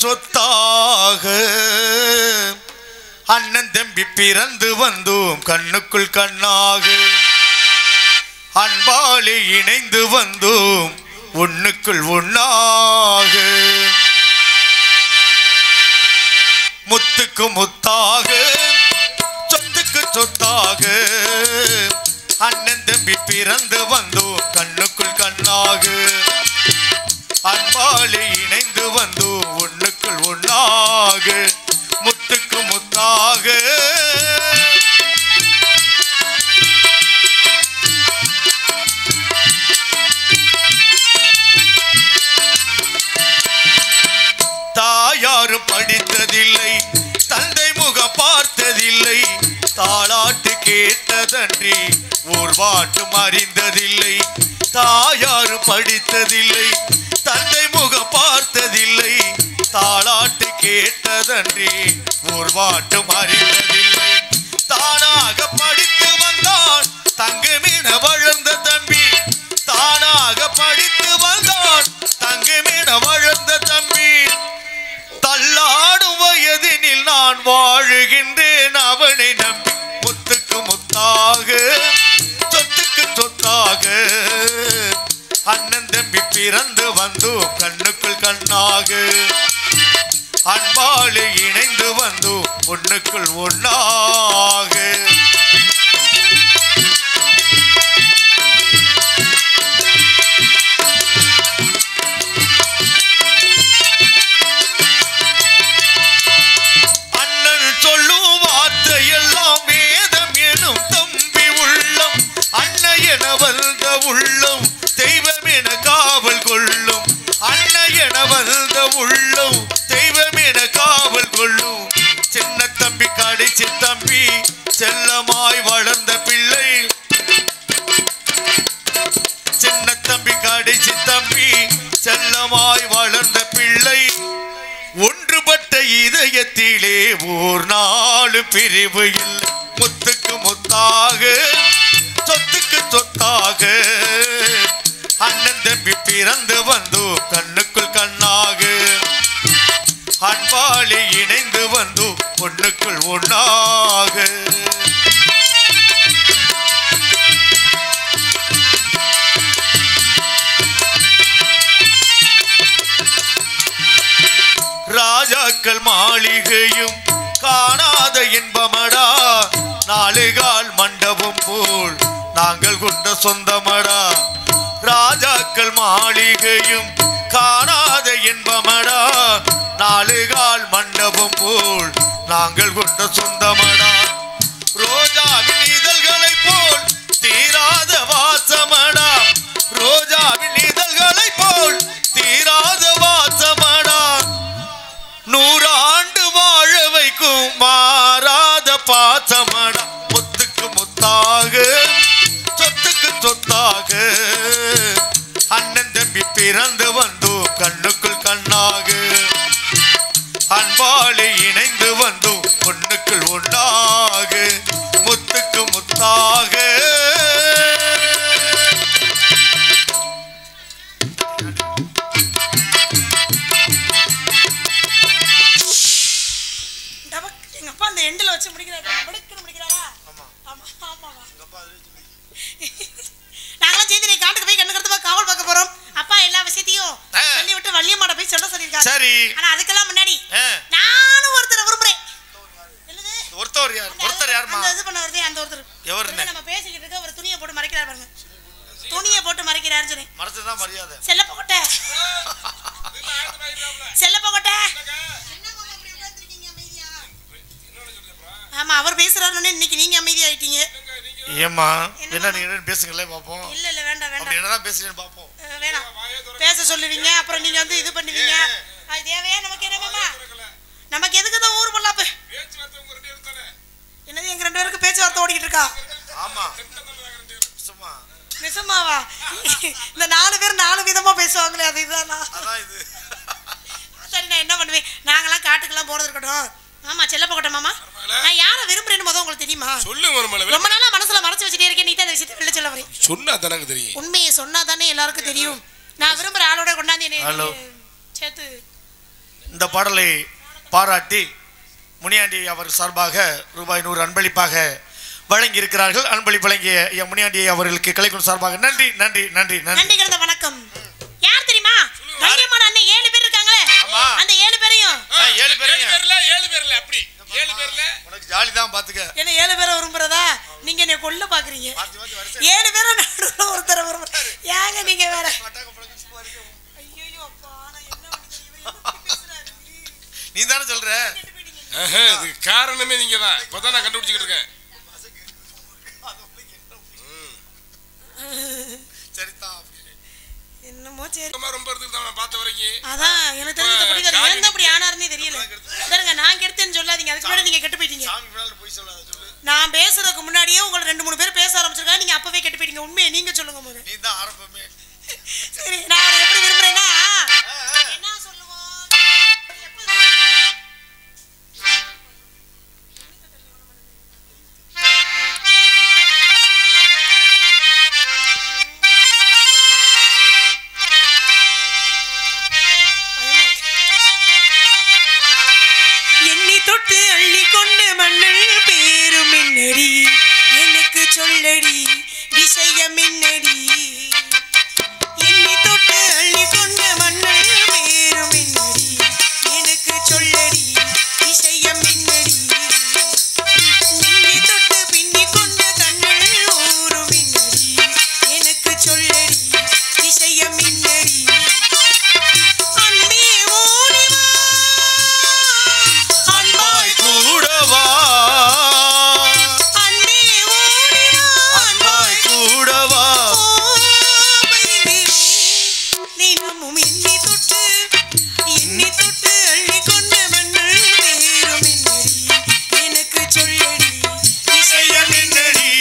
சொத்தாக அண்ணன் தம்பி பிறந்து வந்தோம் கண்ணுக்குள் கண்ணாக அன்பாலே இணைந்து வந்தோம் ஒண்ணுக்குள் ஒண்ணாக முத்துக்கு முத்தாக சொத்துக்கு சொத்தாக அண்ணன் தம்பி பிறந்து வந்தோம் கண்ணுக்குள் கண்ணாக அன்பாலே இணைந்து வந்தோம் ஒண்ணுக்குள் ஒண்ணாக முத்துக்கு முத்தாக தாயாரும் படித்ததில்லை தந்தை முகம் பார்த்ததில்லை தாளாட்டு கேட்டதன்றி ஊர்வாட்டும் அறிந்ததில்லை தாயாரும் படித்ததில்லை தந்தை முகம் பார்த்ததில்லை தாளாட்டு கேட்டதன்றி ஊர்வாட்டும் அறிந்ததில்லை தானாக படித்து வந்தான் தங்கமென வளர்ந்த தம்பி தானாக படித்து வந்தான் தங்கமென வளர்ந்த தம்பி தள்ளாடும் வயதினில் நான் வாழுகின்றேன் அவனை நம்பி முத்துக்கு முத்தாக சொத்துக்கு சொத்தாக அண்ணன் தம்பி பிறந்து வந்தோம் கண்ணுக்குள் கண்ணாக அன்பாலே இணைந்து வந்தோம் ஒண்ணுக்குள் ஒண்ணாக அண்ணன் சொல்லும் வார்த்தையெல்லாம் வேதம் எனும் தம்பி உள்ளம் அன்னையென வந்த உள்ளம் தெய்வம் என காவல் கொள்ளும் அன்னையென வந்த உள்ளம் தெய்வம் என காவல் கொள்ளும் சின்ன தம்பி கடைசி தம்பி செல்லமாய் வளர்ந்த பிள்ளை சின்ன தம்பி கடைசி தம்பி செல்லமாய் வளர்ந்த பிள்ளை ஒன்றுபட்ட இதயத்திலே ஓர் நாள் பிரிவு இல்லை முத்துக்கு முத்தாக சொத்துக்கு சொத்தாக அண்ணன் தம்பி பிறந்து வந்தோம் கண்ணுக்குள் கண்ணாக அன்பாலே இணைந்து வந்தோம் ஒண்ணுக்குள் ஒண்ணாக ராஜாக்கள் மாளிகையும் காணாத இன்பமடா நாலுகால் மண்டபம் போல் நாங்கள் கொண்ட சொந்தமடா ராஜாக்கள் மாளிகையும் காணாத இன்பமடா நாலுகால் மண்டபம் போல் நாங்கள் கொண்ட சொந்தமடா ரோஜாவின் இதழ்களை போல் தீராத வாசமடா ரோஜாவின் இதழ்களை போல் தீராத வாசமடா 100 ஆண்டு வாழ வைக்கும் மாறாத பாசமடா முத்துக்கு முத்தாக சொத்துக்கு சொத்தாக அண்ணன் தம்பி பிறந்து வந்தோம் கண்ணுக்குள் கண்ணாக அன்பாலே இணைந்து வந்தோம் ஒண்ணுக்குள் ஒண்ணாக முத்துக்கு முத்தாக எங்க அப்பா அந்த எண்டில் வச்சு முடிக்கிறாரா நாங்களாம் சேர்ந்து காட்டுக்கு போய் கண்ணு கருத்து காவல் பார்க்க போறோம் அப்பா எல்லா விஷயத்தையும் சொல்லி விட்டு வள்ளியம்மாட போய் சொல்ல சொல்லிருக்காங்க சரி ஆனா அதுக்கெல்லாம் முன்னாடி நானும் ஒருத்தரை விரும்புறேன் ஒருத்தர் யாருமா அந்த இது பண்ண வருதே அந்த ஒருத்தர் எவருன்னு நம்ம பேசிக்கிட்டு இருக்க ஒரு துணியை போட்டு மறைக்கிறார் பாருங்க துணியை போட்டு மறைக்கிறாரு சொன்னேன் மறைச்சதான் மரியாதை செல்லப்பகொட்டை செல்லப்பகொட்டை ஆமா அவர் பேசுறாருன்னு இன்னைக்கு நீங்க அமைதி ஆயிட்டீங்க ஏம்மா என்ன நீங்க பேசுங்களே பாப்போம் இல்ல இல்ல வேண்டாம் வேண்டாம் அப்படி என்னதான் பேசுறீங்க பாப்போம் வேணாம் பேச சொல்லுவீங்க அப்புறம் நீங்க வந்து இது பண்ணுவீங்க அது தேவையா நமக்கு என்ன மாமா நமக்கு எதுக்கு தான் ஊர் பொல்லாப்பு பேச்சுவார்த்தை உங்க ரெண்டு பேரும் தானே என்னது எங்க ரெண்டு பேருக்கு பேச்சுவார்த்தை ஓடிக்கிட்டு இருக்கா ஆமா சும்மா நிசமாவா இந்த 4 பேர் 4 விதமா பேசுவாங்களே அது இதுதானா அதான் இது சரி நான் என்ன பண்ணுவேன் நாங்கலாம் காட்டுக்குலாம் போறது இருக்கட்டும் ஆமா செல்லப்பகொட்டை மாமா நான் யாரை விரும்புறேன்னு முதல்ல உங்களுக்கு தெரியுமா சொல்லு மருமகளே ரொம்ப நாளா மனசுல மறைச்சு வச்சிட்டே இருக்கேன் நீ தான் இந்த விஷயத்தை வெளிய சொல்ல வரேன் சொன்னா தானே தெரியும் உண்மையை சொன்னா தானே எல்லாருக்கும் தெரியும் நான் விரும்புற ஆளோட கொண்டாந்து என்ன சேர்த்து இந்த பாடலை பாராட்டி முனியாண்டி அவர் சார்பாக ரூபாய் 100 அன்பளிப்பாக வழங்கி இருக்கிறார்கள். அன்பளிப்பு வழங்கிய முனியாண்டி அவர்களுக்கு கலைக்குழு சார்பாக நன்றி நன்றி நன்றி நன்றி கிடந்த வணக்கம். யார் தெரியுமா? கண்ணியமான அண்ணன் 7 பேர் இருக்காங்களே, அந்த 7 பேரையும் 7 பேர்ல அப்படி 7 பேர்ல உனக்கு ஜாலி தான் பாத்துக்க. என்ன 7 பேரை விரும்புறதா? நீங்க என்ன கொல்ல பாக்குறீங்க. 7 பேரை நடுவுல ஒருத்தர விரும்புற ஏங்க நீங்க வேற? ஐயோ அப்பா, நான் என்ன பேசுறாரு? நீ தானே சொல்ற? இதுக்கு காரணமே நீங்க தான். இப்பதான் நான் கண்டுபிடிச்சிட்டு இருக்கேன். என்னமோ சரி, ரொம்ப நான் பார்த்த வரைக்கும் அதான் எனக்கு தெரிஞ்ச படிக்காரு. ஏன் அப்படி ஆனாருன்னே தெரியல. சரிங்க, நான் கெடுத்தேன்னு சொல்லாதீங்க. அதுக்கு முன்னாடி நீங்க கெட்டு போயிட்டீங்க. நான் பேசுறதுக்கு முன்னாடியே உங்களை 2-3 பேர் பேச ஆரம்பிச்சிருக்காங்க. நீங்க அப்பவே கெட்டு போயிட்டீங்க. உண்மையை நீங்க சொல்லுங்க போது. நீ தான் ஆரம்பமே. சரி, நான் எப்படி விரும்புறேன்னா என்ன சொல்லுவோம்? தொட்டு அள்ளி கொண்டு மண்ணில் பேரும் என்னடி, எனக்கு சொல்லடி விஷயம் என்னடி. என்னை தொட்டு அள்ளி கொண்டு மண்ணில் பேரும் என்னடி, எனக்கு சொல்லடி விஷயம் என்னடி. நின்னி தொட்டு பின்னி கொண்டு கண்ணில் ஊரும் என்னடி, எனக்கு சொல்லடி விஷயம் என்னடி. அன்பே ஓடிவா கூடவா, அன்பே ஓடிவா அன்பாய் கூடவா. தினமும் என்னை தொட்டு அள்ளி கொண்ட மண்ணில் பேரும் என்னடி, எனக்கு சொல்லடி விஷயம் என்னடி.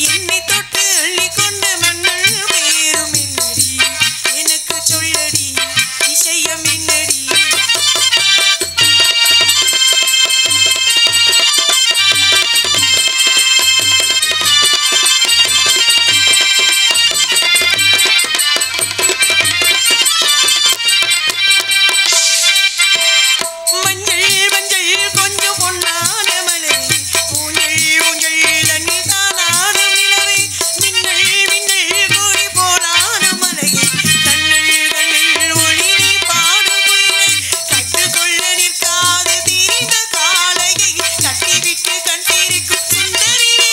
என்னை தொட்டு அள்ளி கொண்ட மண்ணில் பேரும் என்னடி, எனக்கு சொல்லடி விஷயம் என்னடி. மஞ்சள் மஞ்சள் கொஞ்சம் பொன்னான மலை, ஊஞ்சல் ஊஞ்சல் தண்ணீர் தானான நிலவை, மின்னல் மின்னல் கூடி போனான மலையை, தன்னல் தன்னல் ஒளி நீ பாடும் குயிலை, கட்டுக்கொள்ள நிற்காது தீர்ந்த காலையை, கட்டிவிட்டு கண்டிருக்கும் சுந்தரியே,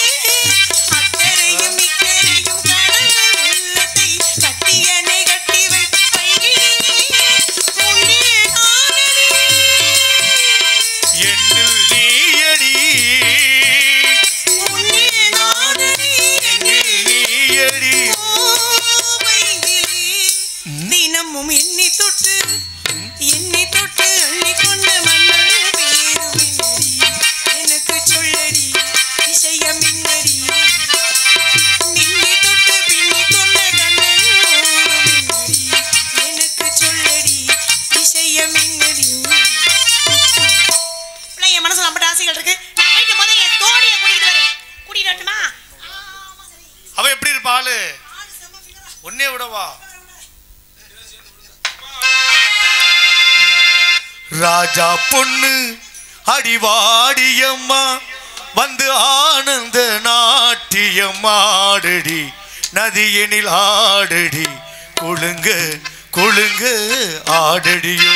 அக்கரையும் இக்கரையும் கடந்த வெள்ளத்தை, கட்டியனை கட்டி வைத்து பைகிலே, உன்னே நானடி என்னில் நீயடி, உன்னே நானடி என்னில் நீயடி. தினமும் என்னை தொட்டு அள்ளி கொண்ட மண்ணில் பேரும் என்னடி, எனக்கு சொல்லடி விஷயம் என்னடி. நின்னை தொட்டு பின்னி கொண்ட கண்ணில் ஊரும் என்னடி, எனக்கு சொல்லடி விஷயம் என்னடி. என் மனசுல நம்ம ஆசைகள் இருக்கு. நான் போயிட்டு முதல்ல என் தோழியை கூட்டிட்டு வரேன். கூட்டிட்டு வரட்டுமா? அவ எப்படி இருப்பா? ஆளு ஒன்னே விடவா? ராஜா பொண்ணு அடிவாடியம்மா வந்து ஆனந்த நாட்டியம் ஆடடி, நதியனில் ஆடடி, கொழுங்க கொழுங்க ஆடடியோ.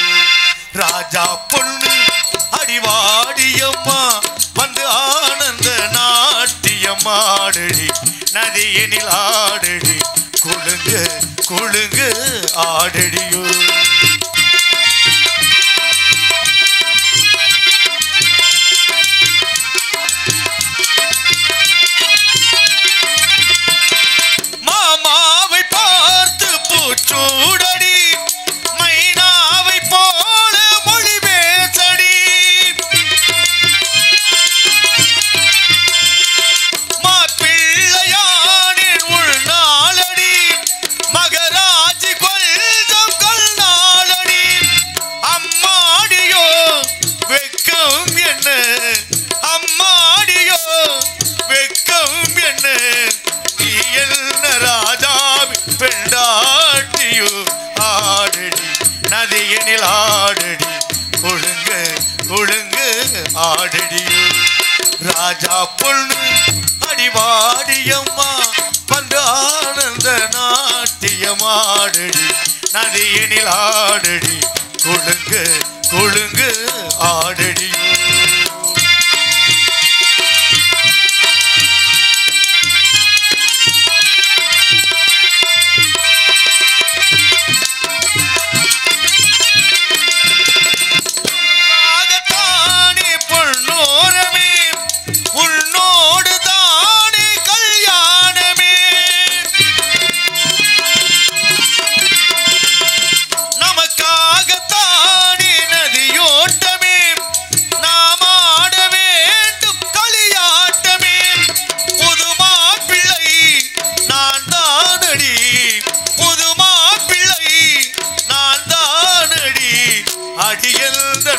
ராஜா பொண்ணு அடிவாடியம்மா வந்து ஆனந்த நாட்டியமாடடி நதியினில் ஆடடி குழுங்கு குழுங்கு ஆடடியோ. மாமாவை பார்த்து பூச்சூடடி மைனாவை போல மொழி பேசடி மாப்பிள்ளையானின் உள்நாளடி மகராஜி கொஞ்சம் கல்நாளடி அம்மாடியோ வெக்கம் என்ன அம்மாடியோ வெக்கம் என்ன ராஜாவி பெண்டாட்டியோ ஆடடி நதியினில் ஆடடி குழுங்கு குழுங்கு ஆடடியோ. ராஜா பொண்ணு அடிவாடியம்மா வந்து ஆனந்த நாட்டியமாடடி நதியினில் ஆடடி குழுங்கு குழுங்கு ஆடடியோ.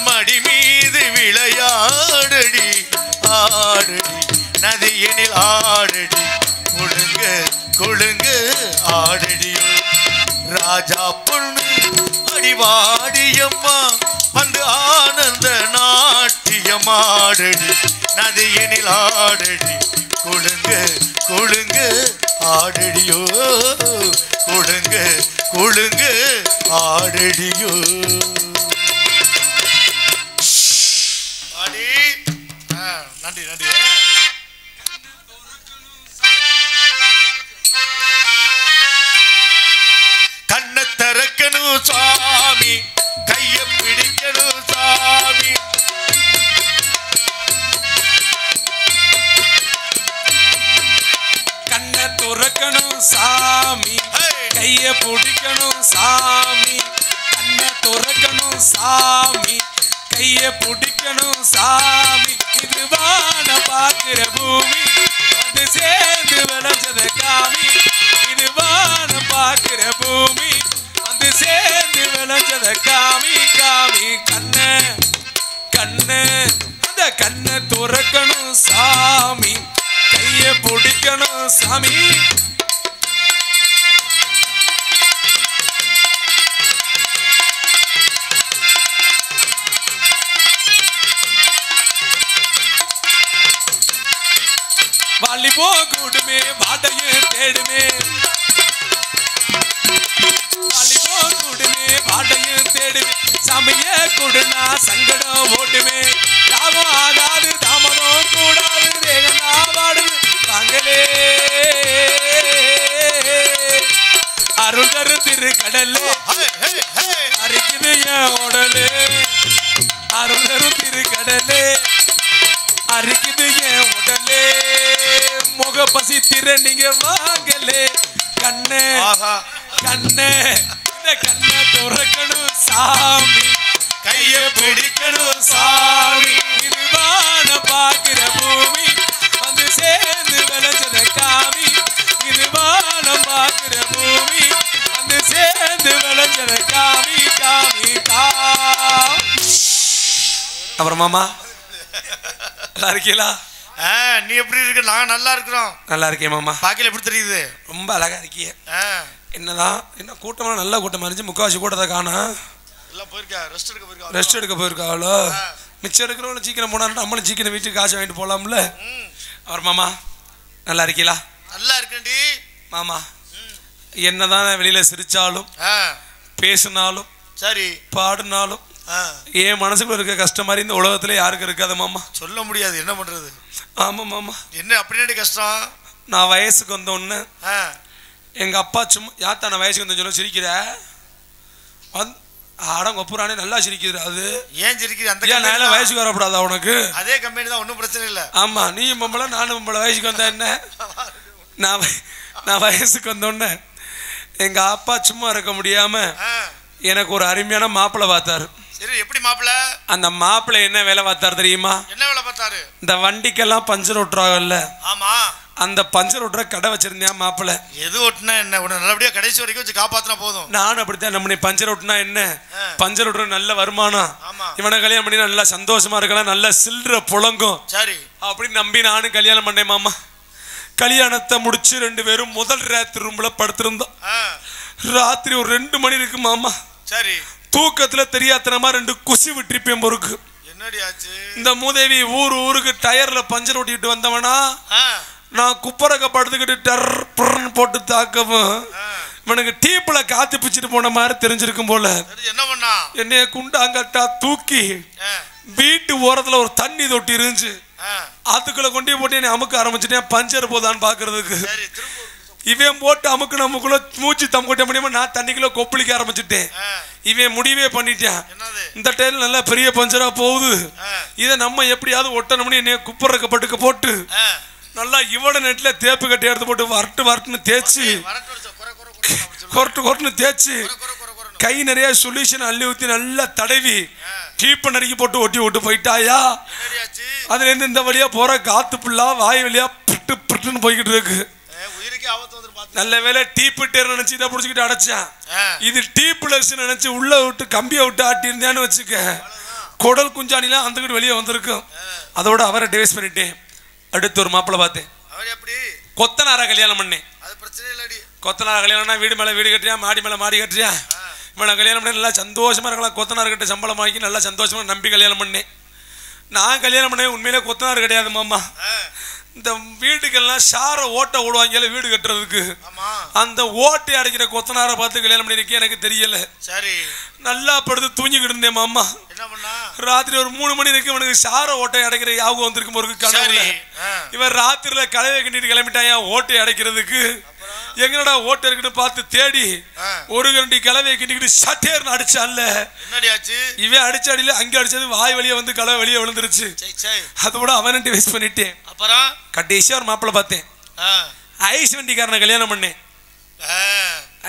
மடி மீது விளையாடடி ஆடடி நதியினில் ஆடடி குழுங்கு குழுங்கு ஆடடியோ. ராஜா பொண்ணு அடிவாடியம்மா வந்து ஆனந்த நாட்டியமாடடி நதியினில் ஆடடி குழுங்கு குழுங்கு ஆடடியோ குழுங்கு குழுங்கு ஆடடியோ. நன்றி நன்றி. கண்ண திறக்கணும் சாமி கைய பிடிக்கணும் சாமி கண்ண துறக்கணும் சாமி கைய பிடிக்கணும் சாமி கண்ண துறக்கணும் சாமி கைய பிடிக்கணும் சாமி இதுவான பாக்குற பூமி வந்து சேர்ந்து விளைஞ்சத காமி இதுவான பாக்குற பூமி வந்து சேர்ந்து விளைஞ்சத காமி காமி கண்ண கண்ண அந்த கண்ண துறக்கணும் சாமி கைய பிடிக்கணும் சாமி வாலிபோ கூடுமே வாடையும் தேடுமே வாலிபோ கூடுமே வாடையும் தேடுமே சமய கூடுனா சங்கடம் ஓட்டுமே லாபம் ஆகாது தாமதம் கூடாது வேகனா வாடுது தாங்களே அருள் தரு திரு கடலே அரிக்குது என் உடலே அருள் தரு திரு கடலே அரிக்குது என் உடலே முக பசி திற நீங்க வாங்கலே கண்ணே கண்ணே இந்த கண்ணை துறக்கணும் சாமி கைய பிடிக்கணும் சாமி இருவான பாக்குற பூமி வந்து சேர்ந்து விளைஞ்சத காமி இருவான பாக்குற பூமி வந்து சேர்ந்து விளைஞ்சத காமி காமி அப்புறம் மாமா நல்லா இருக்கீங்களா? நீ எப்படி இருக்க? நான் நல்லா இருக்கிறோம். நல்லா இருக்கேன் மாமா. பாக்கல எப்படி தெரியுது? ரொம்ப அழகா இருக்கீங்க. என்னதான் என்ன கூட்டமா நல்ல கூட்டமா இருந்துச்சு. முக்காவாசி கூட்டத்தை காணா எல்லாம் போயிருக்கா. ரெஸ்ட் எடுக்க போயிருக்காளோ. மிச்சம் இருக்கிறவங்க சீக்கிரம் போனாலும் நம்மளும் சீக்கிரம் வீட்டுக்கு காசு வாங்கிட்டு போலாம்ல. அவர் மாமா நல்லா இருக்கீங்களா? நல்லா இருக்கேன்டி மாமா. என்னதான் வெளியில சிரிச்சாலும் பேசினாலும் சரி பாடினாலும் என் மனசுக்குள்ள இருக்க கஷ்டம் மாதிரி இந்த உலகத்துல யாருக்கு இருக்காது மாமா. சொல்ல முடியாது, என்ன பண்றது. ஆமா மாமா. என்ன அப்படி கஷ்டம்? நான் வயசுக்கு வந்த ஒண்ணு எங்க அப்பா சும்மா யாத்தா நான் வயசுக்கு வந்த சொல்ல சிரிக்கிற ஆடம் கொப்புறானே நல்லா சிரிக்குது. அது ஏன் சிரிக்குது? அந்த ஏன் வயசுக்கு வரப்படாதா உனக்கு? அதே கம்பெனி தான், ஒன்றும் பிரச்சனை இல்லை. ஆமா, நீயும் பொம்பளை நானும் பொம்பளை. வயசுக்கு வந்தா என்ன? நான் வயசுக்கு வந்தோடனே எங்க அப்பா சும்மா இருக்க முடியாம எனக்கு ஒரு அருமையான மாப்பிள்ளை பார்த்தாரு. சரி, எப்படி மாப்பிள்ளை? அந்த மாப்பிள்ளை என்ன வேலை பார்த்தாரு தெரியுமா? என்ன வேலை பார்த்தாரு? இந்த வண்டிக்கெல்லாம் பஞ்சர் ஓட்டுறாங்கல்ல, ஆமா, அந்த பஞ்சர் ஓட்டுற கடை வச்சிருந்தேன் மாப்பிள்ளை. எது ஓட்டுனா என்ன, உன்னை நல்லபடியா கடைசி வரைக்கும் வச்சு காப்பாத்தினா போதும். நானும் அப்படித்தான் நம்ம பஞ்சர் ஓட்டுனா என்ன, பஞ்சர் ஓட்டுற நல்ல வருமானம், இவனை கல்யாணம் பண்ணி நல்லா சந்தோஷமா இருக்கலாம், நல்ல சில்லற புழங்கும். சரி, அப்படின்னு நம்பி நானும் கல்யாணம் பண்ணேன் மாமா. கல்யாணத்தை முடிச்சு 2 பேரும் முதல் ராத்திரி ரூம்ல படுத்திருந்தோம். ராத்திரி ஒரு 2 மணி இருக்கு மாமா. சரி, தூக்கத்துல தெரியாதனமா 2 குசி விட்டுருப்பேன் பொறுக்கு. என்னடி ஆச்சு? இந்த மூதேவி ஊருக்கு டயர்ல பஞ்சர் ஓட்டிட்டு வந்தவனா, நான் குப்பரக்க படுத்துக்கிட்டு டர் புர்ன்னு போட்டு தாக்கவும் இவனுக்கு டீப்ல காத்து பிச்சுட்டு போன மாதிரி தெரிஞ்சிருக்கும் போல. என்ன பண்ணா, என்னைய குண்டாங்கட்டா தூக்கி வீட்டு ஓரத்துல ஒரு தண்ணி தொட்டி இருந்துச்சு, அதுக்குள்ள கொண்டு போட்டு என்னை அமுக்க ஆரம்பிச்சுட்டேன் பஞ்சர் போதான்னு பாக்குறதுக்கு. இவன் போட்டு அமுக்கு நமக்குள்ள மூச்சு தம் கொட்ட முடியாம நான் தண்ணிக்குள்ள கொப்பளிக்க ஆரம்பிச்சுட்டேன். இவன் முடிவே பண்ணிட்டான், இந்த டைம் நல்லா பெரிய பஞ்சரா போகுது, இதை நம்ம எப்படியாவது ஒட்டணும்னு என்னைய குப்பரக்க பட்டுக்க போட்டு நல்லா இவட நெட்ல தேப்பு கட்டி எடுத்து போட்டு வரட்டுன்னு தேய்ச்சி கொரட்டுன்னு தேய்ச்சி கை நிறைய சொல்யூஷன் அள்ளி ஊத்தி நல்லா தடவி டீப்ப நறுக்கி போட்டு ஒட்டி போயிட்டாயா. அதுல இருந்து இந்த வழியா போற காத்து புள்ளா வாய் வழியா புட்டுன்னு போய்கிட்டு இருக்கு. நல்ல வேலை டீப்பு டேர் நினைச்சு இதை புடிச்சுக்கிட்டு அடைச்சான். இது டீப்ல நினைச்சு உள்ள விட்டு கம்பியை விட்டு ஆட்டி இருந்தான்னு வச்சுக்க, குடல் குஞ்சானிலாம் அந்த வெளியே வந்திருக்கும். அதோட அவரை டிவைஸ் பண்ணிட்டேன். அடுத்து ஒரு மாப்பிள்ளை பார்த்தேன். கொத்தனார கல்யாணம் பண்ணேன். கொத்தனார கல்யாணம்னா வீடு மேல வீடு கட்டுறியா, மாடி மேல மாடி கட்டுறியா, இவனை கல்யாணம் பண்ணி நல்லா சந்தோஷமா இருக்கலாம். கொத்தனார்கிட்ட சம்பளம் வாங்கி நல்லா சந்தோஷமா நம்பி கல்யாணம் பண்ணேன். நான் கல்யாணம் பண்ணேன் உண்மையிலே கொத்தனார் கிடையாது மாமா. இந்த வீட்டுக்கெல்லாம் சார ஓட்ட ஓடுவாங்கல்ல வீடு கட்டுறதுக்கு, அந்த ஓட்டை அடைக்கிற கொத்தனாரை பார்த்து கல்யாணம் பண்ணிருக்கேன். எனக்கு தெரியல. சரி, நல்லா படுத்து தூங்கிக்கிட்டு இருந்தேன் மாமா. ராத்திரி ஒரு 3 மணி இருக்கு, இவனுக்கு சார ஓட்டை அடைக்கிற யாபகம் வந்திருக்கும் ஒரு கனவுல. இவன் ராத்திரில கலையை கட்டிட்டு கிளம்பிட்டாயா ஓட்டை அடைக்கிறதுக்கு. எங்கடா ஓட்டை இருக்குன்னு பார்த்து தேடி ஒரு கண்டி கலவையை கிண்டிக்கிட்டு சட்டேர்னு அடிச்சான்ல. இவன் அடிச்ச அடியில அங்க அடிச்சது வாய் வழியா வந்து கலவை வெளியே விழுந்துருச்சு. அதோட அவன் வேஸ்ட் பண்ணிட்டேன். அப்புறம் கடைசியா ஒரு மாப்பிள்ளை பார்த்தேன். ஐஸ் வண்டிக்காரனை கல்யாணம் பண்ணேன்.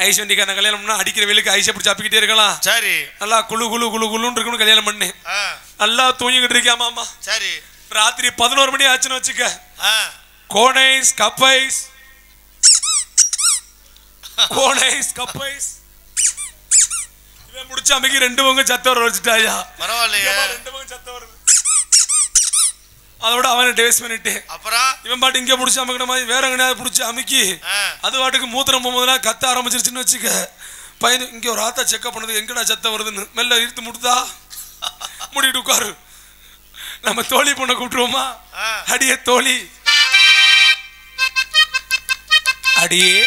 ஐஸ் வண்டிக்காரனை கல்யாணம் பண்ணா அடிக்கிற வெயிலுக்கு ஐஸை பிடிச்சி அப்பிக்கிட்டே இருக்கலாம். சரி, நல்லா குழு குழு குழு குழுன்னு இருக்குன்னு கல்யாணம் பண்ணேன். நல்லா தூங்கிக்கிட்டு இருக்கியா மாமா. சரி, ராத்திரி 11 மணி ஆச்சுன்னு வச்சுக்க, கோனைஸ் கப்பைஸ் கோனைஸ் கப்பைஸ் இவன் முடிச்சு அமைக்கி 2 பங்கு சத்தவர் வச்சுட்டாயா. பரவாயில்லையா, 2 பங்கு சத்தவர். அதோட அவனை டிவைஸ் பண்ணிட்டு அப்புறம் இவன் பாட்டு இங்க புடிச்சு அமைக்கிற மாதிரி வேற எங்கேயாவது புடிச்சு அமுக்கி அது பாட்டுக்கு மூத்திரம் போகும்போதெல்லாம் கத்த ஆரம்பிச்சிருச்சுன்னு வச்சுக்க, பையன் இங்க ஒரு ஆத்தா செக்அப் பண்ணது எங்கடா சத்தம் வருதுன்னு மெல்ல இழுத்து முடுதா முடிட்டு உட்காரு. நம்ம தோழி பொண்ணை கூப்பிட்டுருவோமா, அடியே தோழி, அடியே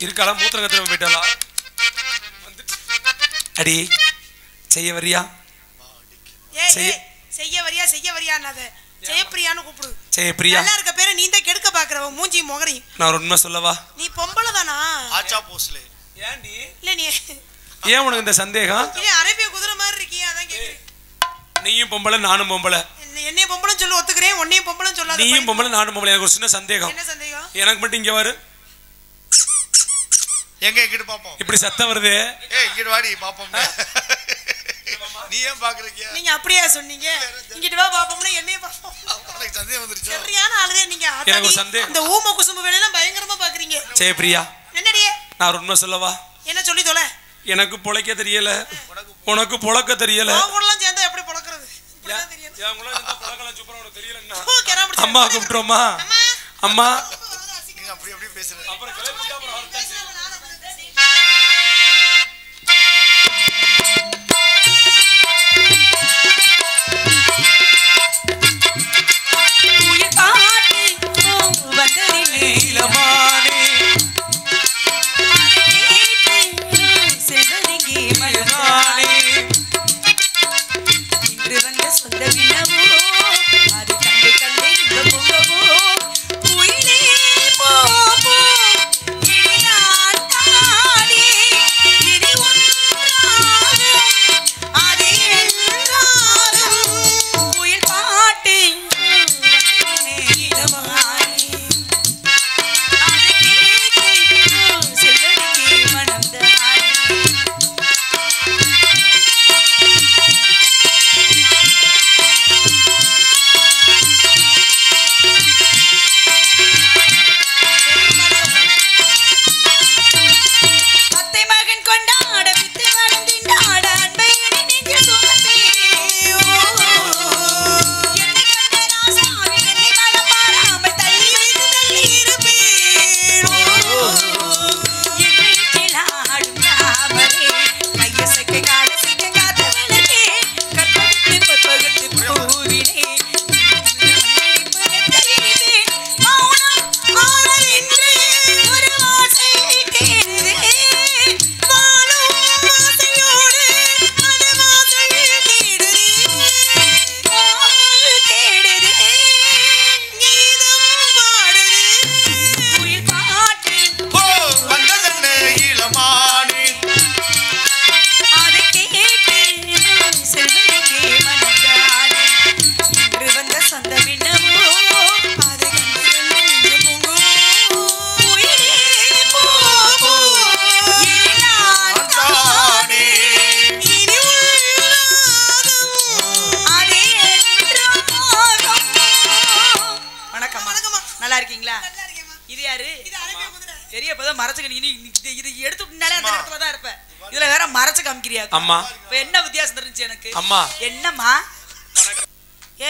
இருக்காளா, மூத்திரம் கத்திர போயிட்டாளா, அடி செய்ய வரியா, செய்ய வரியா ஜெயப்பிரியான்னு கூப்பிடு. ஜெயப்பிரியா நல்லா இருக்க பேரை நீ தான் கெடுக்க பாக்குறவ மூஞ்சி முகரி. நான் ஒரு உண்மை சொல்லவா, நீ பொம்பளை தானா? ஆச்சா போஸ்லே ஏன்டி இல்ல நீ ஏன் உனக்கு இந்த சந்தேகம்? இல்ல அரேபிய குதிரை மாதிரி இருக்கியே அதான் கேக்குறேன். நீயும் பொம்பளை நானும் பொம்பளை. என்னைய பொம்பளை சொல்ல ஒத்துக்கிறேன், உன்னையும் பொம்பளை சொல்லாத. நீயும் பொம்பளை நானும் பொம்பளை. எனக்கு ஒரு சின்ன சந்தேகம். என்ன சந்தேகம்? எனக்கு மட்டும் இங்க வரு. எங்க இங்கிட்டு பாப்போம். இப்படி சத்தம் வருது. ஏய் இங்கிட்டு வாடி பாப்போம். நீ ஏன் பாக்குறீங்க? நீங்க அப்படியே சொன்னீங்க. இங்கிட்டு வா பாப்போம்னா என்னைய பாப்போம். எனக்கு சந்தேகம் வந்துருச்சு. சரியான ஆளுதே நீங்க. எனக்கு ஒரு சந்தேகம். இந்த ஊம குசும்பு வேலையெல்லாம் பயங்கரமா பாக்குறீங்க. ஜெயப்பிரியா என்னடி? நான் ஒரு உண்மை சொல்லவா? என்ன சொல்லி தொலை. எனக்கு பொழைக்க தெரியல, உனக்கு பொழக்க தெரியல. அவங்களெல்லாம் சேர்ந்தா எப்படி பொழக்கிறது? இப்படிதான் தெரியல. அவங்கள சேர்ந்தா பொழக்கலாம் சூப்பரா உனக்கு தெரியலன்னா. அம்மா கூப்பிடுறோமா? அம்மா நீங்க அப்படி அப்படி பேசுறீங்க. அப்புறம் கிளம்பிட்டா அப்புறம் வந்ததிலே இளமானே சொந்த வினவோ அது கண்டு கண்டு இந்த பொங்கவோ உயிரே போ போ இனி நான் தானே இனி ஒன்றாகும் அது என்றாலும் உயிர் பாட்டு இதமானே அது கேட்டு செல்வடிக்கு மனம் தானே அத்தை மகன் கொண்டாட வித்து மனம் திண்டாட அன்பை இனி நெஞ்சில் சுமந்தே என்னை கண்ட ராசாவில் என்னை மனம் மாறாமல் தள்ளி வைத்து தள்ளி இருப்பேன் என் வீட்டில் ஆடும் தாமரை கையசைக்கை காலசைக்கை காத்து வளர்த்தே கற்பகத்து பற்பகத்து பூவிலே மௌனம் ஆனல் என்று ஒரு வாசை தேடுதே வாழும் ஆசையோடு அது வாசை தேடுதே வாழ் தேடுதே கீதம் பாடுதே குயில் பாட்டு ஓ வந்ததென்ன இளமானே அதை கேட்டு செல்வடிக்கே மனந்தானே இன்று வந்த சொந்த விண்ணவோ அதை கண்டு கண்டு நெஞ்சு பொங்கோ உயிரே போ போ இனி நான் தானே இனி உள்ளாகும் அதே என்றாகும். வணக்கம்மா நல்லா இருக்கீங்களா? இது யாரு? பெரிய பதம் மறைச்சுக்க நீ இது எடுத்துட்டாலே அந்த இடத்துல தான் இருப்ப. இதுல வேற மறைச்சு காமிக்கிறியா? அம்மா இப்ப என்ன வித்தியாசம் தெரிஞ்சு எனக்கு? அம்மா என்னம்மா?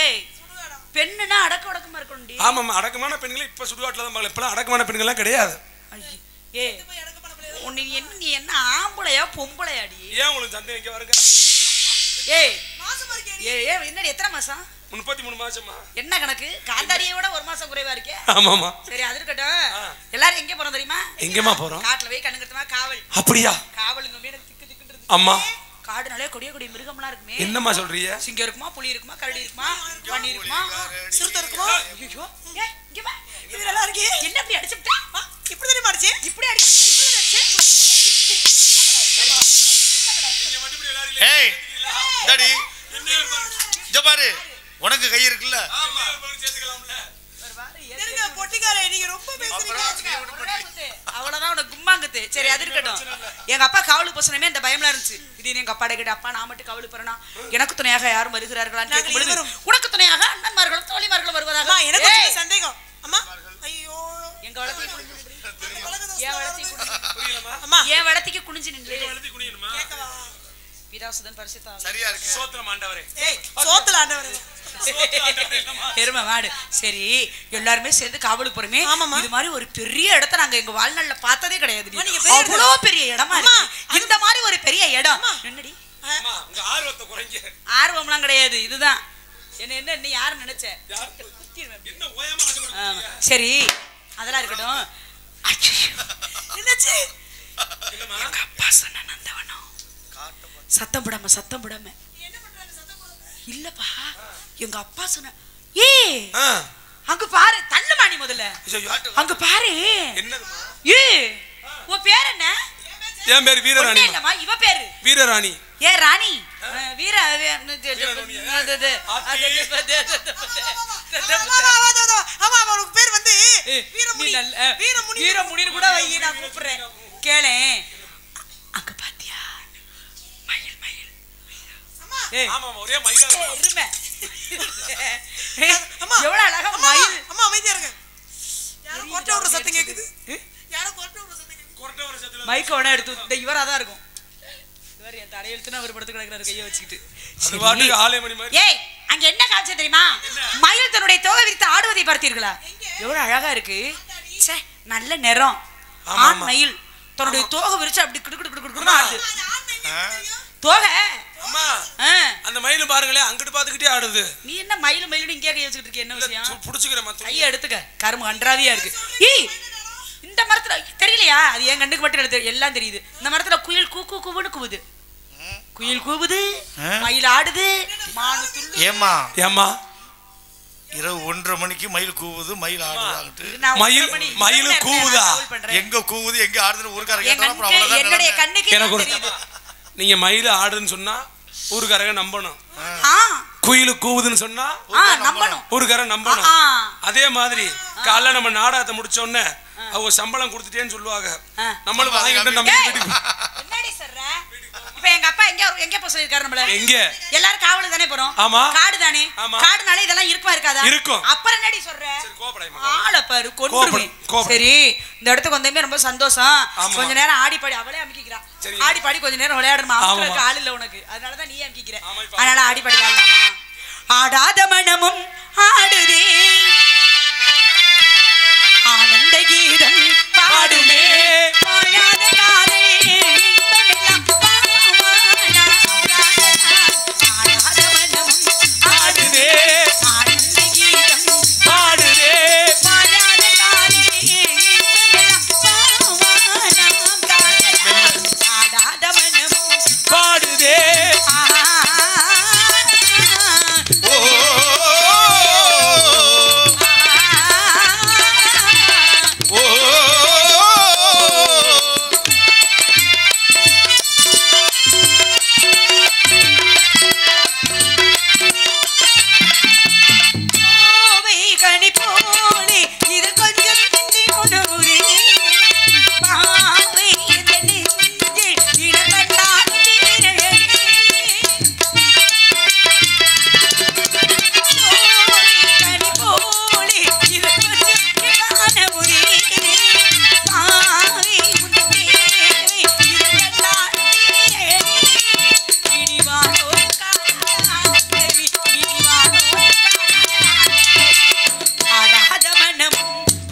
ஏய் பெண்ணுனா அடக்க ஒடுக்கமா இருக்கணும்டி. ஆமாம்மா அடக்கமான பெண்களை இப்ப சுடுகாட்டுல தான் பார்க்கலாம். இப்பெல்லாம் அடக்கமான பெண்கள்லாம் கிடையாது. ஏய் நீ என்ன ஆம்பளையா பொம்பளையாடி? ஏன் உங்களுக்கு சந்தேகம் இங்க வருங்க? ஏய் ஏய் என்னடி எத்தனை மாசம்? 33 மாசமா? என்ன கணக்கு? காந்தாடியை விட ஒரு மாசம் குறைவா இருக்கே. ஆமாமா. சரி அது இருக்கட்டும். எல்லாரும் எங்க போறோம் தெரியுமா? எங்கம்மா போறோம்? காட்டுல போய் கண்ணுங்கட்டமா காவல். அப்படியா? காவலுங்க மீன் திக்கு திக்குன்றது. அம்மா காடுனாலே கொடிய கொடிய மிருகம்லாம் இருக்குமே. என்னம்மா சொல்றீங்க? சிங்கம் இருக்குமா, புலி இருக்குமா, கரடி இருக்குமா, பன்னி இருக்குமா, சிறுத்தை இருக்குமா? ஐயோ ஏய் இங்க வா. இது நல்லா இருக்கே. என்ன இப்படி அடிச்சுட்டா? இப்படி தானே மாறிச்சு? இப்படி அடிச்சு ஏய் டாடி இங்க பாரு உனக்கு கை இருக்குல்ல இருங்க பொட்டிக்காரே, நீங்க ரொம்ப பேசுறீங்க. அவ்வளவுதான் உனக்கு கும்மாங்கத்து. சரி அது இருக்கட்டும். எங்க அப்பா காவலுக்கு போசனமே இந்த பயம்லாம் இருந்துச்சு. திடீர்னு எங்க அப்பாட கிட்ட அப்பா நான் மட்டும் காவலுக்கு போறேனா, எனக்கு துணையாக யாரும் வருகிறார்களான்னு கேட்கும்போது உனக்கு துணையாக அண்ணன்மார்களும் தோழிமார்களும் வருவதாக. அம்மா எனக்கு ஒரு சந்தேகம். அம்மா ஐயோ எங்க வளர்த்தி குனிஞ்சு ஏன் வளர்த்தி குனிஞ்சு அம்மா ஏன் வளர்த்திக்கு குனிஞ்சு நின்று கேட்கவா? பிதாசுதன் பரிசுத்தா சரியா இருக்கு சோத்திரம் ஆண்டவரே. ஏய் சோத்துல ஆண்டவரே. எருமை மாடு. சரி எல்லாருமே சேர்ந்து காவலுக்கு போறோமே. ஆமாம்மா. இது மாதிரி ஒரு பெரிய இடத்த நாங்க எங்க வாழ்நாள்ல பார்த்ததே கிடையாது. நீங்க பெரிய அவ்வளோ பெரிய இடமா இருக்கு. இந்த மாதிரி ஒரு பெரிய இடம் என்னடி? அம்மா உங்க ஆர்வத்தை குறைங்க. ஆர்வம்லாம் கிடையாது. இதுதான் என்ன நீ யாரு நினைச்ச? என்ன ஓயாம அடக்க ஆமா. சரி அதெல்லாம் இருக்கட்டும். என்னாச்சு? எங்க அப்பா சொன்ன நந்தவனம் சத்தம் போடாம இல்லப்பா எங்க அப்பா சொன்ன ஏய் அங்க பாரு தள்ளுமா நீ முதல்ல அங்க பாரு என்னதுமா? ஏய் உன் பேர் என்ன? என் பேர் வீரராணி. இல்லம்மா இவ பேரு வீரராணி. ஏ ராணி வீர ஆமா அவருக்கு பேர் வந்து வீரமுனி. வீரமுனி. வீரமுனின்னு கூட வை நான் கூப்பிடுறேன். கேளே அங்க பாத்தியா மயில் ஏய் ஆமா ஒரே மயிலா எருமை. அம்மா எவ்வளவு அழகா மயில். அம்மா அமைதியா இருங்க. யாரோ கொட்ட விடுற சத்தம் கேக்குது. யாரோ கொட்ட விடுற சத்தம் கேக்குது. கொரட்டை வர சத்துல மைக் உடனே எடுத்து இந்த இவரா தான் இருக்கும். இவர் என் தலையெழுத்துனா அவர் படுத்து கிடக்குறாரு கையை வச்சுக்கிட்டு. அது பாட்டுக்கு ஆலயமணி மாதிரி. ஏய் அங்க என்ன காட்சி தெரியுமா? மயில் தன்னுடைய தோகை விரித்து ஆடுவதை பார்த்தீர்களா? எவ்வளவு அழகா இருக்கு. ச்சே நல்ல நிறம். ஆண் மயில் தன்னுடைய தோகை விரிச்சு அப்படி கிடு கிடு கிடு கிடுன்னு ஆடுது. தோகை அம்மா அந்த மயில் பாருங்களே அங்கிட்டு பாத்துக்கிட்டே ஆடுது. நீ என்ன மயில் மயிலுன்னு இங்கே கை வச்சுக்கிட்டு இருக்க? என்ன விஷயம்? புடிச்சுக்கிறேன் மத்த கையை எடுத்துக்க. கரும்பு கன்றாவியா இருக்கு. ஏய் இந்த மரத்துல தெரியலையா? அது என் கண்ணுக்கு மட்டும் எல்லாம் தெரியுது. இந்த மரத்துல குயில் கூ கூ கூவுன்னு கூவுது. குயில் கூவுது, ஆ? மயில் ஆடுது, மானு துள்ளுது. ஏமா ஏமா இரவு 1:30 மணிக்கு மயில் கூவுது, மயில் ஆடுதான்ட்டு. நான் மயில்- ஒன்றரை மணி மயில் இரவு நேரத்துல கூவுதா? நான் call பண்றேன். எங்க கூவுது எங்க ஆடுதுன்னு ஊருக்கார என் கேட்டா அப்புறம் கண்ணுக்கு, அவ்வளவுதான் என்னுடைய நிலைமை. கண்ணுக்கு எனக்கு ஒரு தெரியுது. நீங்க மயில் ஆடுன்னு சொன்னா ஊருக்காரங்க நம்பணும், ஆ, குயில் கூவுதுன்னு சொன்னா ஆ, நம்பணும். ஊருக்காரங்க நம்பணும். ஆ. அதே மாதிரி காலைல நம்ம நாடகத்தை முடிச்ச உடனே அவங்க சம்பளம் கொடுத்துட்டேன்னு சொல்லுவாங்க, ஆ. நம்மளும் வாங்கிட்டு நம்ம ஏய், வீட்டுக்கு என்னடி சொல்ற? இப்ப எங்க அப்பா எங்க போக சொல்லிருக்காரு நம்மள? எங்க எல்லாரும் காவலுக்கு தானே போறோம். ஆமா. காடு தானே. ஆமா. காடுனால இதெல்லாம் இருக்குமா இருக்காதா? இருக்கும். அப்புறம் என்னடி சொல்ற? கோபப்படாதீங்க. ஆளை பாரு, கொன்றுவேன். கோபப்படு. சரி, இந்த இடத்துக்கு வந்தமே ரொம்ப சந்தோஷம். ஆமா. கொஞ்ச நேரம் ஆடி பாடி, அவளே அமுக்கிக்கிறா. சரி. ஆடி பாடி கொஞ்ச நேரம் விளையாடுமா? ஆமா. அமுக்குறதுக்கு ஆள் இல்ல உனக்கு, அதனாலதான் நீ அமுக்கிக்கிற. ஆமா, இப்ப அதனால ஆடி பாடி விளையாடலாமா? ஆடாத மனமும் ஆடுதே, ஆனந்த கீதம் பாடுமே, பாயாத காலை இன்பமெல்லாம் பாவானா. ஆடாத மனமும் ஆடுதே, ஆனந்த கீதம் பாடுதே பாயாத காலை இன்பமெல்லாம் பாவானா. ஆடாத மனமும் பாடுதே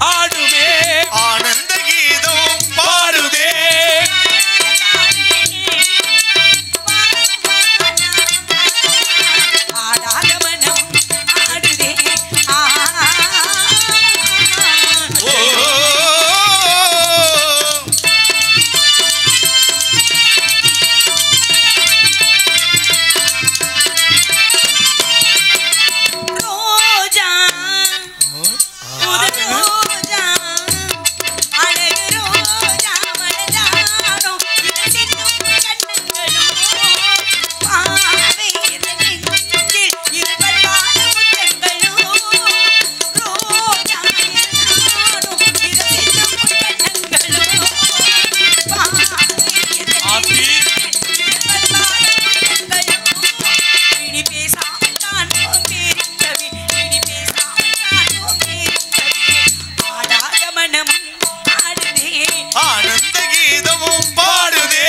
ஆடுமே ஆனந்த கீதம் பாடுதே ஆடாத மனம் ஆடுதே. ஓ ரோஜா புது ரோஜா, அழகு ரோஜா மலர்ந்தானோ, இது சிந்தும் கண்ணங்களும் பாவை என்ற நெஞ்சில் இருபல்வான முத்தங்களும். ரோஜா மலர்ந்தானோ, இது சிந்தும் கண்ணங்களும் பாவை என்ற ஆத்தி. நெஞ்சில் இருபல்வான முத்தங்களும். இனி பேசாமல் காண்போம் பேரின்பமே, இனி பேசாமல் காண்போம் பேரின்பமே. ஆடாத மனமும் ஆடுதே, ஆனந்த கீதமும் பாடுதே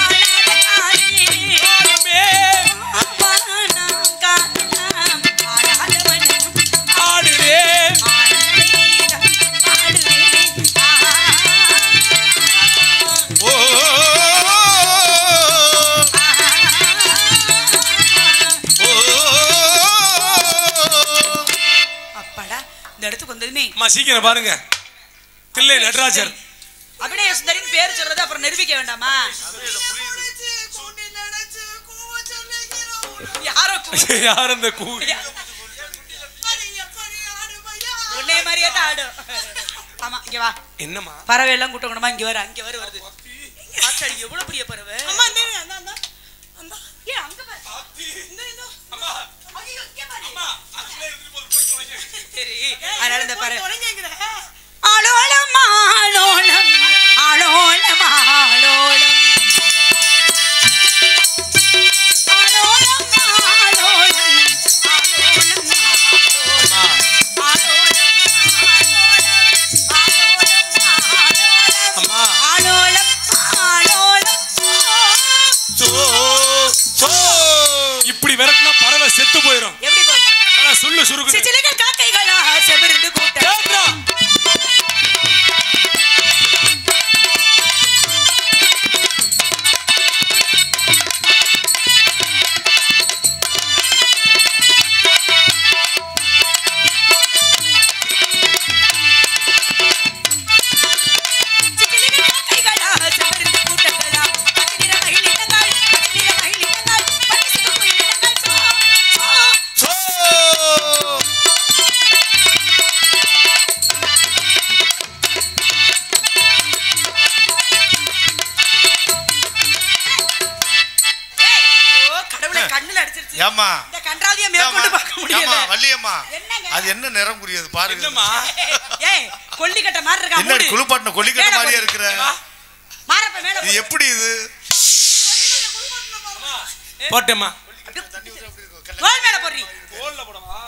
ஆடாத காலே ஆடுமே ஆவானாம் காணாம். ஆடாத மனமும் ஆடுதே ஆனந்த கீதம் பாடுதே. ஓ அப்பாடா, இந்த இடத்துக்கு வந்ததுமே அம்மா சீக்கிரம் பாருங்க, தில்லை நடராஜர். அபிநய சுந்தரின் பேர் சொல்றது அப்புறம் நிரூபிக்க வேண்டாமா? யாரோ யார் அந்த கூ ஒன்னே மாதிரியே தான் ஆடும். ஆமா, இங்க வா. என்னம்மா பறவை எல்லாம் கூட்டம் கூட்டமா இங்க வர, அங்க வர வருது. ஆச்சாடி, எவ்வளவு பெரிய பறவை. ஏன் அங்க பாரு. ஐயோ, இங்க பாரு. சரி, அதனால இந்த பறவை ஆளோலம் ஆளோலம் ஆளோலம் ஆளோலம் ஆளோலம் ஆளோலம் ஆளோலம் அம்மா ஆளோலம் ஆளோலம். சோ சோ இப்படி விரட்டினா பறவை செத்து போயிடும். எப்படி போகும்? ஆனா சொல்லு சுருக்கு சிச்சிலிகள் காக்கைகளா செமிர்ந்து கூட்டம். சிச்சிலிகள் காக்கைகளா செமிர்ந்து கூட்டங்களா, பச்சை நிற மயிலினங்கள், பச்சை நிற மயிலினங்கள். பாதியை மேற்கொண்டு பார்க்க முடியல. வள்ளியம்மா என்னங்க? அது என்ன நிறம் புரியுது பாருங்க. என்னம்மா ஏய் கொல்லிக்கட்ட மாதிரி இருக்கா என்ன மூடு. குளிப்பாட்டின கொல்லிக்கட்ட மாதிரியே இருக்கிற. மாரப்ப மேல இது எப்படி இது? போட்டேம்மா தோள் மேல போடுறீ. தோல்ல போடவா?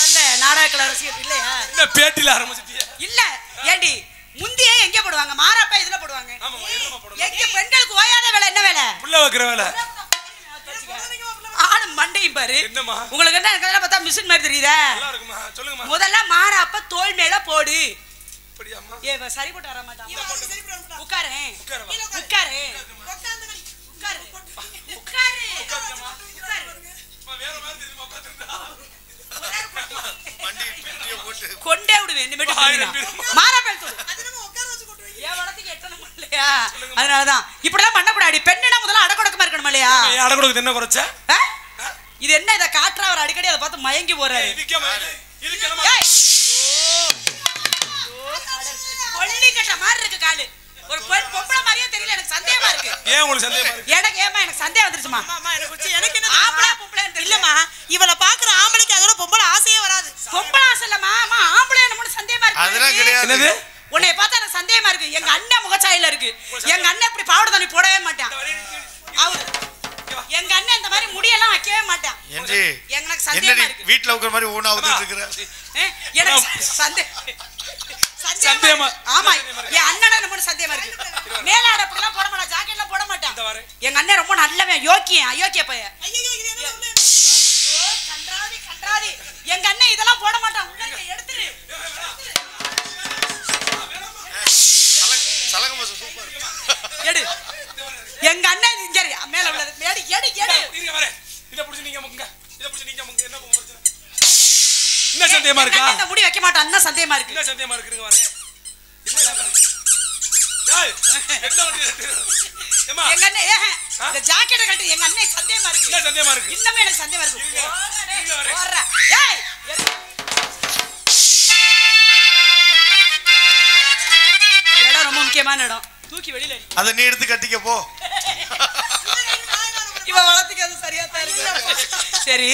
அந்த நாடக ரசிகர் இல்லையா? இல்ல பேட்டில ஆரம்பிச்சிட்டியா? இல்ல ஏண்டி முந்தியே எங்க போடுவாங்க? மாரப்ப இதுல போடுவாங்க. ஆமா எதுல போடுவாங்க? எங்க பெண்களுக்கு ஓயாத வேலை என்ன வேலை? புள்ள வைக்கிற வேலை. ஆளு மண்டையும் பாரு. என்னம்மா உங்களுக்கு என்ன கதையில பார்த்தா மிஷின் மாதிரி தெரியுதா? நல்லா இருக்குமா? சொல்லுங்கம்மா. முதல்ல மாரப்ப தோள் மேல போடு. அப்படியாம்மா? ஏ சரி போட்டு வர மாட்டான். உட்காரு உட்காரவா? உட்காரு உட்காரு உட்காரு. அம்மா வேற மாதிரி தெரியுமா உட்கார்ந்திருந்தா? வண்டி பெட்டியை போட்டு கொண்டே விடுவேன் இனிமேட்டு மாரப்ப தோடு. ஏன் வளத்துக்கு எட்டணும் இல்லையா? அதனாலதான் இப்படிலாம் பண்ணக்கூடாது. பெண்ணுனா முதல்ல அடக்கொடக்கமா இருக்கணும் இல்லையா? ஏன் அட கொடுக்குது என்ன குறைச்ச? ஆ? இது என்ன இதை காட்டுற அவர் அடிக்கடி அதை பார்த்து மயங்கி போறாரு. ஏய்! கொல்லிக்கட்ட மாதிரி இருக்கு காலு. ஒரு பொம்பளை மாதிரியே தெரியல. எனக்கு சந்தேகமா இருக்கு. ஏன் உங்களுக்கு சந்தேகமா இருக்கு? எனக்கு சந்தேகம் வந்துருச்சுமா. எனக்கு என்ன ஆம்பளை பொம்பளை இல்லம்மா, இவளை பாக்குற ஆம்பளைக்கு அதோட பொம்பளை ஆசையே வராது. பொம்பளை ஆசை இல்லம்மா. அம்மா ஆம்பளை என்னமோ சந்தேகமா அதெல்லாம் இருக்கு. கிடையாது. என்னது? உன்னை பார்த்தா எனக்கு சந்தேகமா இருக்கு. எங்க அண்ணன் முகச்சாயில இருக்கு. எங்க அண்ணன் இப்படி பாவடை தண்ணி போடவே மாட்டான். அவரு எங்க அண்ணன் இந்த மாதிரி முடியெல்லாம் வைக்கவே மாட்டான். என்று எனக்கு சந்தேகமா என்னடி இருக்கு. வீட்ல உட்கார மாதிரி ஊனா வந்துட்டு இருக்கிற. எனக்கு சந்தேகமா. ஆமா என் அண்ணனை ரொம்ப சந்தேகமா இருக்கு. மேலாட அப்படிலாம் போட மாட்டான். ஜாக்கெட்லாம் போட மாட்டான். எங்க அண்ணன் ரொம்ப நல்லவன். அயோக்கிய பையன். கன்றாதி. எங்க அண்ணன் இதெல்லாம் போட மாட்டான். உள்ள எடுத்துரு. சலங்கமா சூப்பர். எடு. எங்க அண்ணன் இங்க மேல உள்ளது. எடு. இருங்க வரேன். இத புடிச்சு நீங்க முங்க. இத புடிச்சு நீங்க முங்க. என்ன பிரச்சனை? என்ன சந்தேகமா இருக்கா? இந்த முடி வைக்க மாட்டான். அண்ணன் சந்தேகமா இருக்கு. என்ன சந்தேகமா இருக்குங்க வரேன். ஏய் என்ன வந்து ஏமா எங்க அண்ணன் இந்த ஜாக்கெட் கட்டி எங்க அண்ணன் சந்தேகமா இருக்கு. என்ன சந்தேகமா இருக்கு? இன்னமே எனக்கு சந்தேகமா இருக்கு. இருங்க வரேன். போறா. ஏய் இடம் ரொம்ப முக்கியமான இடம். தூக்கி வெளியில அடி. அதை நீ எடுத்து கட்டிக்க போ. இவ வளர்த்துக்கு அது சரியா தான் இருக்கு. சரி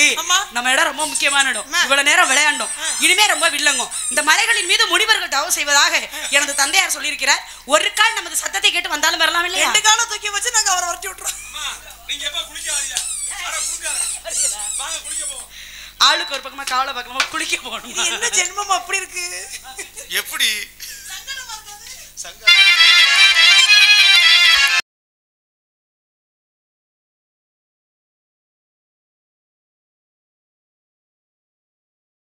நம்ம இடம் ரொம்ப முக்கியமான இடம். இவ்வளவு நேரம் விளையாண்டோம். இனிமே ரொம்ப வில்லங்கும். இந்த மலைகளின் மீது முனிவர்கள் தவம் செய்வதாக எனது தந்தையார் சொல்லியிருக்கிறார். ஒரு கால் நமது சத்தத்தை கேட்டு வந்தாலும் வரலாம் இல்லையா? 2 காலை தூக்கி வச்சு நாங்க அவரை வரட்டி விட்டுறோம். அம்மா நீங்க எப்ப குளிக்காதீங்க. அட குளிக்காத. வாங்க குளிக்க போவோம். ஆளுக்கு ஒரு பக்கமா காவலை பக்கமா குளிக்க போகணும். இது என்ன ஜென்மம் அப்படி இருக்கு? எப்படி சங்கடமா இருக்காது?